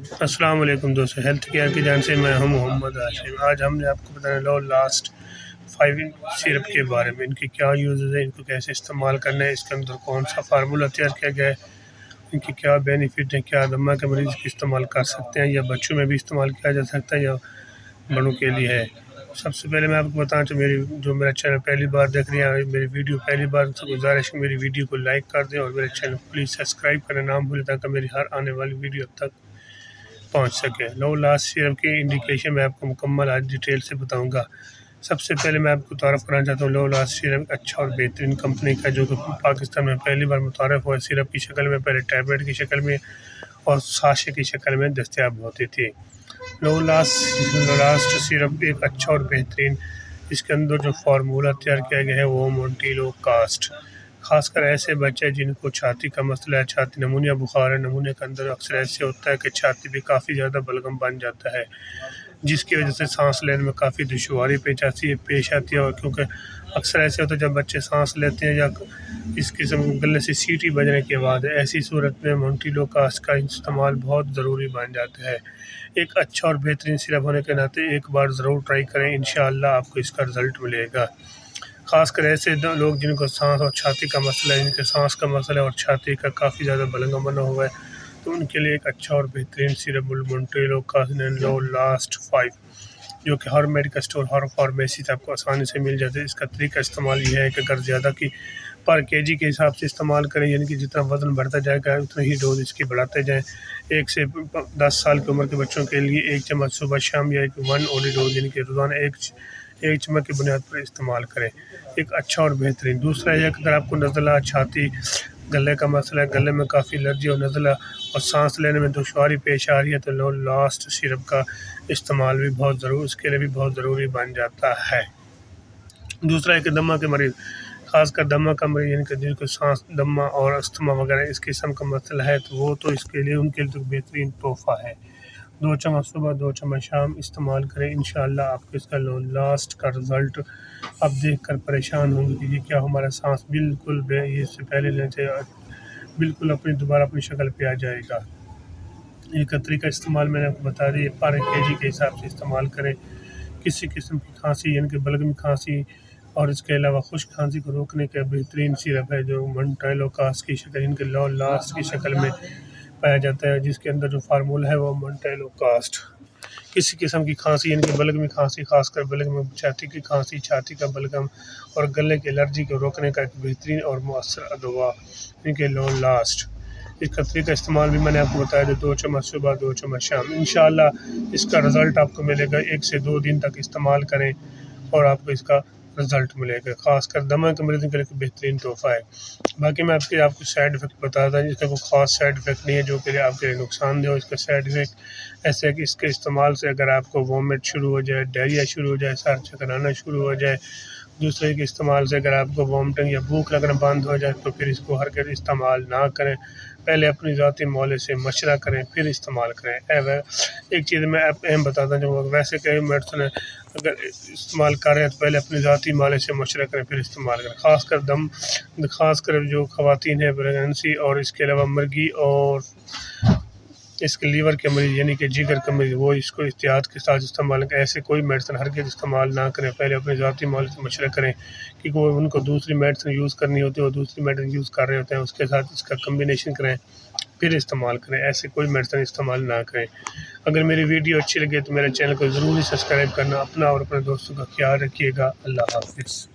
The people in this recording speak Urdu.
السلام علیکم دوستو، ہیلتھ کیئر کی جان سے میں ہوں محمد ہاشم۔ آج ہم نے آپ کو بتانا لو لاسٹ 5 سیرپ کے بارے میں، ان کی کیا یوزز ہیں، ان کو کیسے استعمال کرنا ہے، اس کے اندر کون سا فارمولہ تیار کیا گیا ہے، ان کی کیا بینیفٹ ہیں، کیا دمہ کے مریض کی استعمال کر سکتے ہیں یا بچوں میں بھی استعمال کیا جا سکتا ہے یا بڑوں کے لیے ہے۔ سب سے پہلے میں آپ کو بتاؤں تو میرا چینل پہلی بار دیکھ رہے ہیں، میری ویڈیو پہلی بار سے گزارش ہے میری ویڈیو کو لائک کر دیں اور میرے چینل کو پلیز سبسکرائب کریں نہ بھولیں تاکہ میری ہر آنے والی ویڈیو اب تک پہنچ سکے۔ لو لاسٹ سیرپ کی انڈیکیشن میں آپ کو مکمل آج ڈیٹیل سے بتاؤں گا۔ سب سے پہلے میں آپ کو تعارف کرانا چاہتا ہوں لو لاسٹ سیرپ اچھا اور بہترین کمپنی کا جو کہ پاکستان میں پہلی بار متعارف ہوا، سیرپ کی شکل میں، پہلے ٹیبلٹ کی شکل میں اور ساشے کی شکل میں دستیاب ہوتی تھی۔ لو لاسٹ سیرپ ایک اچھا اور بہترین، اس کے اندر جو فارمولہ تیار کیا گیا ہے وہ مونٹیلو کاسٹ، خاص کر ایسے بچے جن کو چھاتی کا مسئلہ ہے، چھاتی نمونیا بخار ہے، نمونے کے اندر اکثر ایسے ہوتا ہے کہ چھاتی بھی کافی زیادہ بلغم بن جاتا ہے، جس کی وجہ سے سانس لینے میں کافی دشواری پیش آتی ہے، اور کیونکہ اکثر ایسے ہوتا ہے جب بچے سانس لیتے ہیں یا اس قسم گلے سے سیٹی بجنے کے بعد، ایسی صورت میں مونٹیلو کاسٹ کا استعمال بہت ضروری بن جاتا ہے۔ ایک اچھا اور بہترین سیرپ ہونے کے ناطے ایک بار ضرور ٹرائی کریں، انشاءاللہ آپ کو اس کا رزلٹ ملے گا۔ خاص کر ایسے لوگ جن کو سانس اور چھاتی کا مسئلہ ہے، جن کے سانس کا مسئلہ ہے اور چھاتی کا کافی زیادہ بلغم بنا ہوا ہے، تو ان کے لیے ایک اچھا اور بہترین سیرپ مونٹیلو کاسٹ لو لاسٹ 5، جو کہ ہر میڈیکل اسٹور، ہر فارمیسی سے آپ کو آسانی سے مل جاتے ہے۔ اس کا طریقہ استعمال یہ ہے کہ اگر زیادہ کی پر کے جی کے حساب سے استعمال کریں، یعنی کہ جتنا وزن بڑھتا جائے گا اتنا ہی ڈوز اس کی بڑھاتے جائیں۔ 1 سے 10 سال کی عمر کے بچوں کے لیے 1 چمچ صبح شام یا 1 اونلی ڈوز، یعنی کہ روزانہ ایک چمچ کی بنیاد پر استعمال کریں، ایک اچھا اور بہترین۔ دوسرا یہ کہ اگر آپ کو نزلہ، چھاتی، گلے کا مسئلہ ہے، گلے میں کافی الرجی اور نزلہ اور سانس لینے میں دشواری پیش آ رہی ہے، تو لو لاسٹ سیرپ کا استعمال بھی بہت ضروری، اس کے لیے بھی بہت ضروری بن جاتا ہے۔ دوسرا ہے کہ دمہ کے مریض، خاص کر دمہ کا مریض، یعنی کہ جن کو سانس، دمہ اور استھما وغیرہ اس قسم کا مسئلہ ہے، تو وہ تو اس کے لیے ان کے لیے بہترین تحفہ ہے۔ 2 چمچ صبح، 2 چمچ شام استعمال کریں، انشاءاللہ آپ کو اس کا لو لاسٹ کا رزلٹ اب دیکھ کر پریشان ہوں گے کہ یہ کیا ہمارا سانس بالکل اس سے پہلے لینے سے بالکل دوبارہ اپنی شکل پہ آ جائے گا۔ یہ کا طریقہ استعمال میں نے آپ کو بتا دیا، پر کے جی کے حساب سے استعمال کریں۔ کسی قسم کی کھانسی، یعنی کہ بلغمی کھانسی اور اس کے علاوہ خشک کھانسی کو روکنے کا بہترین سیرپ ہے جو مونٹیلو کاسٹ کی شکل، یعنی کہ لو لاسٹ کی شکل میں پایا جاتا ہے، جس کے اندر جو فارمولہ ہے وہ مونٹیلو کاسٹ۔ کسی قسم کی کھانسی، یعنی کہ بلغمی کھانسی، خاص کر بلغم چھاتی کی کھانسی، چھاتی کا بلغم اور گلے کی الرجی کو روکنے کا ایک بہترین اور مؤثر دوا، یعنی کہ لو لاسٹ۔ اس کا طریقہ استعمال بھی میں نے آپ کو بتایا، 2 چمچ صبح، 2 چمچ شام۔ انشاءاللہ اس کا رزلٹ آپ کو ملے گا، 1 سے 2 دن تک استعمال کریں اور آپ کو اس کا رزلٹ ملے گا، خاص کر دمہ کے مریضوں کے لیے بہترین تحفہ ہے۔ باقی میں آپ کو سائیڈ افیکٹ بتاتا ہوں، اس کا کوئی خاص سائیڈ افیکٹ نہیں ہے جو کہ آپ کے لیے نقصان دہ ہو۔ اس کا سائیڈ افیکٹ ایسے ہے کہ اس کے استعمال سے اگر آپ کو وومٹ شروع ہو جائے، ڈائریا شروع ہو جائے، سر چکر آنا شروع ہو جائے، دوسرے کے استعمال سے اگر آپ کو وومٹنگ یا بھوک لگنا بند ہو جائے، تو پھر اس کو ہرگز استعمال نہ کریں، پہلے اپنی ذاتی مولے سے مشورہ کریں پھر استعمال کریں۔ ایک چیز میں اہم بتاتا ہوں، ویسے کئی میڈیسن اگر استعمال کر رہے ہیں تو پہلے اپنی ذاتی مالے سے مشورہ کریں پھر استعمال کریں، خاص کر جو خواتین ہیں پریگننسی اور اس کے علاوہ مرگی اور اس کے لیور کے مریض، یعنی کہ جگر کے مریض، وہ اس کو احتیاط کے ساتھ استعمال کریں۔ ایسے کوئی میڈیسن ہرگز استعمال نہ کریں، پہلے اپنے ذاتی مالے سے مشورہ کریں، کیونکہ وہ ان کو دوسری میڈیسن یوز کرنی ہوتی ہے، وہ دوسری میڈیسن یوز کر رہے ہوتے ہیں، اس کے ساتھ اس کا کمبینیشن کریں پھر استعمال کریں، ایسے کوئی میڈیسن استعمال نہ کریں۔ اگر میری ویڈیو اچھی لگے تو میرے چینل کو ضرور سبسکرائب کرنا، اپنا اور اپنے دوستوں کا خیال رکھیے گا۔ اللہ حافظ۔